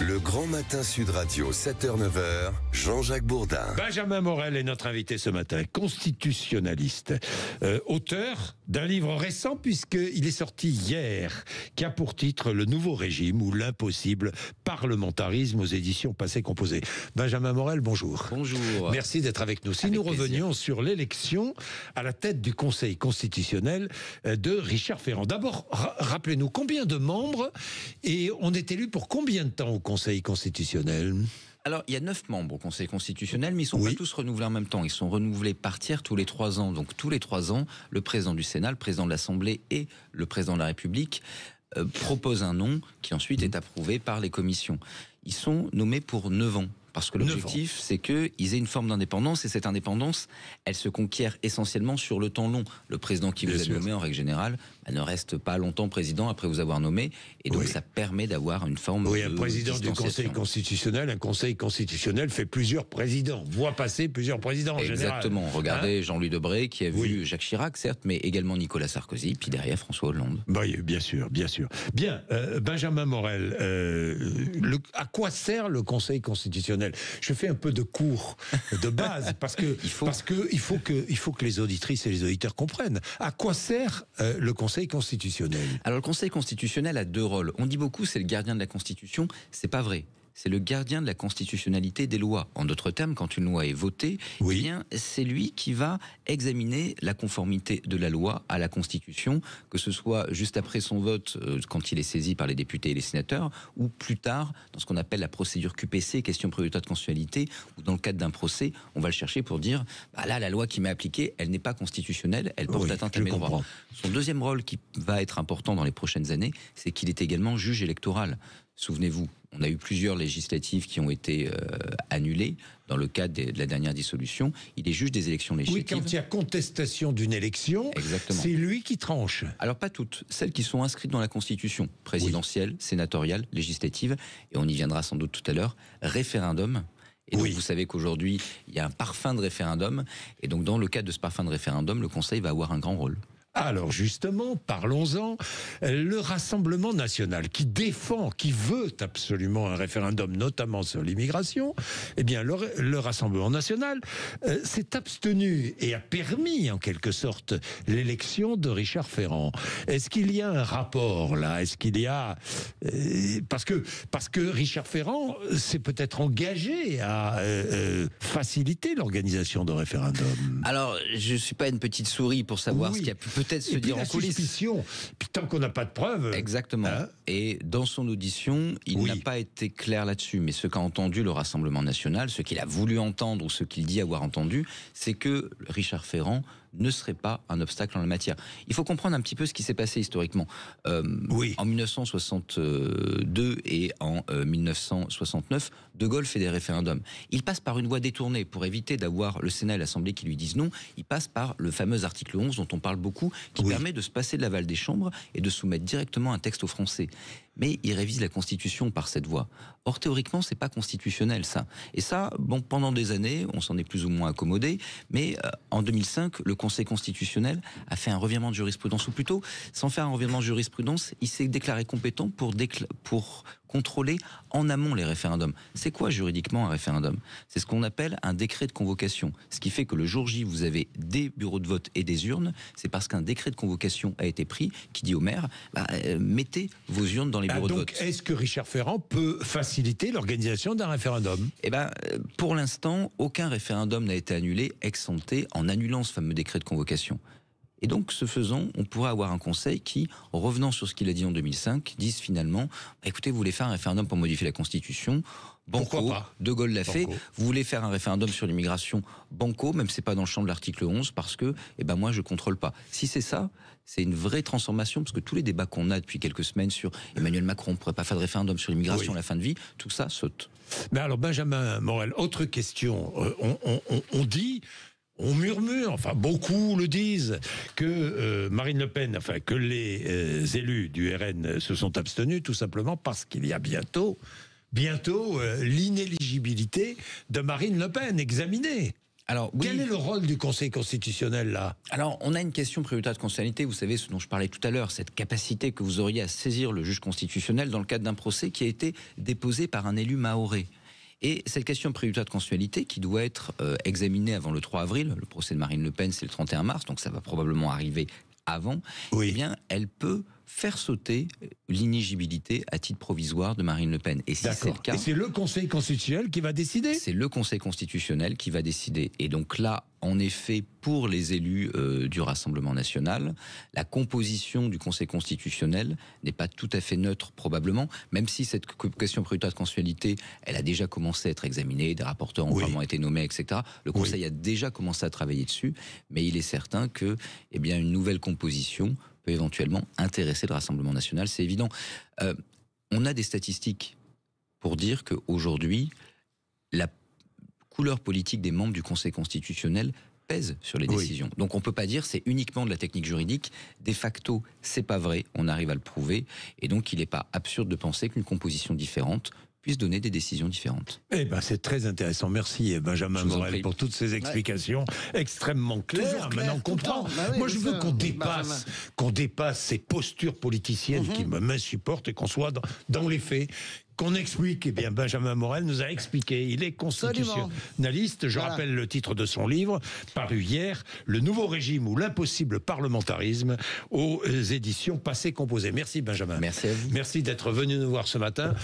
Le Grand Matin Sud Radio, 7h-9h, Jean-Jacques Bourdin. Benjamin Morel est notre invité ce matin, constitutionnaliste, auteur d'un livre récent puisqu'il est sorti hier, qui a pour titre « Le nouveau régime ou l'impossible parlementarisme » aux éditions Passé Composé. Benjamin Morel, bonjour. Bonjour. Merci d'être avec nous. Si Avec nous plaisir. revenions sur l'élection à la tête du Conseil constitutionnel de Richard Ferrand. D'abord, rappelez-nous combien de membres et on est élu pour combien de temps au Conseil constitutionnel ? Alors, il y a 9 membres au Conseil constitutionnel, mais ils ne sont pas tous renouvelés en même temps. Ils sont renouvelés par tiers tous les 3 ans. Donc, tous les 3 ans, le président du Sénat, le président de l'Assemblée et le président de la République proposent un nom qui ensuite est approuvé par les commissions. Ils sont nommés pour 9 ans. Parce que l'objectif, c'est qu'ils aient une forme d'indépendance, et cette indépendance, elle se conquiert essentiellement sur le temps long. Le président qui vous a nommé, en règle générale, ne reste pas longtemps président après vous avoir nommé, et donc ça permet d'avoir une forme de un président du Conseil constitutionnel, un Conseil constitutionnel fait plusieurs présidents, voit passer plusieurs présidents en Exactement. général. Regardez Jean-Louis Debré, qui a vu Jacques Chirac, certes, mais également Nicolas Sarkozy, puis derrière François Hollande. Oui, bien sûr, bien sûr. Bien, Benjamin Morel, à quoi sert le Conseil constitutionnel ? Je fais un peu de cours de base parce que il faut que les auditrices et les auditeurs comprennent à quoi sert le Conseil constitutionnel. Alors le Conseil constitutionnel a 2 rôles. On dit beaucoup c'est le gardien de la Constitution, c'est pas vrai. C'est le gardien de la constitutionnalité des lois. En d'autres termes, quand une loi est votée, eh bien, c'est lui qui va examiner la conformité de la loi à la Constitution, que ce soit juste après son vote, quand il est saisi par les députés et les sénateurs, ou plus tard, dans ce qu'on appelle la procédure QPC, question prioritaire de constitutionnalité, ou dans le cadre d'un procès, on va le chercher pour dire, là, la loi qui m'est appliquée, elle n'est pas constitutionnelle, elle porte atteinte à mes droits. Son deuxième rôle qui va être important dans les prochaines années, c'est qu'il est également juge électoral. Souvenez-vous, on a eu plusieurs législatives qui ont été annulées dans le cadre de la dernière dissolution. Il est juge des élections législatives. Oui, quand il y a contestation d'une élection, c'est lui qui tranche. Alors pas toutes, celles qui sont inscrites dans la Constitution, présidentielle, sénatoriale, législative, et on y viendra sans doute tout à l'heure, référendum. Et donc vous savez qu'aujourd'hui, il y a un parfum de référendum, et donc dans le cadre de ce parfum de référendum, le Conseil va avoir un grand rôle. Alors justement, parlons-en. Le Rassemblement national qui défend, qui veut absolument un référendum, notamment sur l'immigration, eh bien le Rassemblement national s'est abstenu et a permis en quelque sorte l'élection de Richard Ferrand. Est-ce qu'il y a un rapport là ? Est-ce qu'il y a parce que Richard Ferrand s'est peut-être engagé à faciliter l'organisation de référendum. Alors je suis pas une petite souris pour savoir ce qu'il y a pu peut-être se dire en coulisses. Suspicion, puis tant qu'on n'a pas de preuves. Exactement. Et dans son audition, il n'a pas été clair là-dessus. Mais ce qu'a entendu le Rassemblement national, ce qu'il a voulu entendre ou ce qu'il dit avoir entendu, c'est que Richard Ferrand ne serait pas un obstacle en la matière. Il faut comprendre un petit peu ce qui s'est passé historiquement. En 1962 et en 1969, De Gaulle fait des référendums. Il passe par une voie détournée pour éviter d'avoir le Sénat et l'Assemblée qui lui disent non. Il passe par le fameux article 11 dont on parle beaucoup, qui permet de se passer de l'aval des chambres et de soumettre directement un texte aux Français. Mais il révise la Constitution par cette voie. Or, théoriquement, c'est pas constitutionnel, ça. Et ça, pendant des années, on s'en est plus ou moins accommodé, mais en 2005, le Conseil constitutionnel a fait un revirement de jurisprudence, ou plutôt, sans faire un revirement de jurisprudence, il s'est déclaré compétent pour contrôler en amont les référendums. C'est quoi juridiquement un référendum ? C'est ce qu'on appelle un décret de convocation. Ce qui fait que le jour J, vous avez des bureaux de vote et des urnes, c'est parce qu'un décret de convocation a été pris, qui dit au maire, mettez vos urnes dans les bureaux de vote. Donc, est-ce que Richard Ferrand peut faciliter l'organisation d'un référendum ? Pour l'instant, aucun référendum n'a été annulé, ex-ante, en annulant ce fameux décret de convocation. Et donc, ce faisant, on pourrait avoir un conseil qui, en revenant sur ce qu'il a dit en 2005, dise finalement, écoutez, vous voulez faire un référendum pour modifier la Constitution ? Banco, De Gaulle l'a fait. Vous voulez faire un référendum sur l'immigration ? Banco, même si c'est pas dans le champ de l'article 11, parce que, moi, je contrôle pas. Si c'est ça, c'est une vraie transformation, parce que tous les débats qu'on a depuis quelques semaines sur Emmanuel Macron, on pourrait pas faire de référendum sur l'immigration à la fin de vie, tout ça saute. Mais alors, Benjamin Morel, autre question. On dit... On murmure, enfin beaucoup le disent, que Marine Le Pen, que les élus du RN se sont abstenus tout simplement parce qu'il y a bientôt l'inéligibilité de Marine Le Pen examinée. Alors, oui. Quel est le rôle du Conseil constitutionnel là? Alors, on a une question prioritaire de constitutionnalité, vous savez, ce dont je parlais tout à l'heure, cette capacité que vous auriez à saisir le juge constitutionnel dans le cadre d'un procès qui a été déposé par un élu mahorais. Et cette question prioritaire de constitutionnalité qui doit être examinée avant le 3 avril, le procès de Marine Le Pen c'est le 31 mars, donc ça va probablement arriver avant, oui. Eh bien, elle peut faire sauter l'inéligibilité à titre provisoire de Marine Le Pen. Et si c'est le cas... Et c'est le Conseil constitutionnel qui va décider? C'est le Conseil constitutionnel qui va décider. Et donc là, en effet, pour les élus du Rassemblement national, la composition du Conseil constitutionnel n'est pas tout à fait neutre, probablement, même si cette question prioritaire de constitutionnalité, elle a déjà commencé à être examinée, des rapporteurs ont vraiment été nommés, etc. Le Conseil a déjà commencé à travailler dessus, mais il est certain que, eh bien, une nouvelle composition peut éventuellement intéresser le Rassemblement national, c'est évident. On a des statistiques pour dire qu'aujourd'hui, la couleur politique des membres du Conseil constitutionnel pèse sur les décisions. Donc on ne peut pas dire c'est uniquement de la technique juridique. De facto, c'est pas vrai, on arrive à le prouver. Et donc il n'est pas absurde de penser qu'une composition différente puisse donner des décisions différentes. Eh ben, c'est très intéressant. Merci Benjamin Morel pour toutes ces explications extrêmement claires. Maintenant on comprend. Moi je veux qu'on dépasse ces postures politiciennes qui m'insupportent et qu'on soit dans les faits. Qu'on explique, eh bien Benjamin Morel nous a expliqué, il est constitutionnaliste, je rappelle le titre de son livre, paru hier, Le nouveau régime ou l'impossible parlementarisme, aux éditions Passé Composé. Merci Benjamin. Merci à vous. Merci d'être venu nous voir ce matin.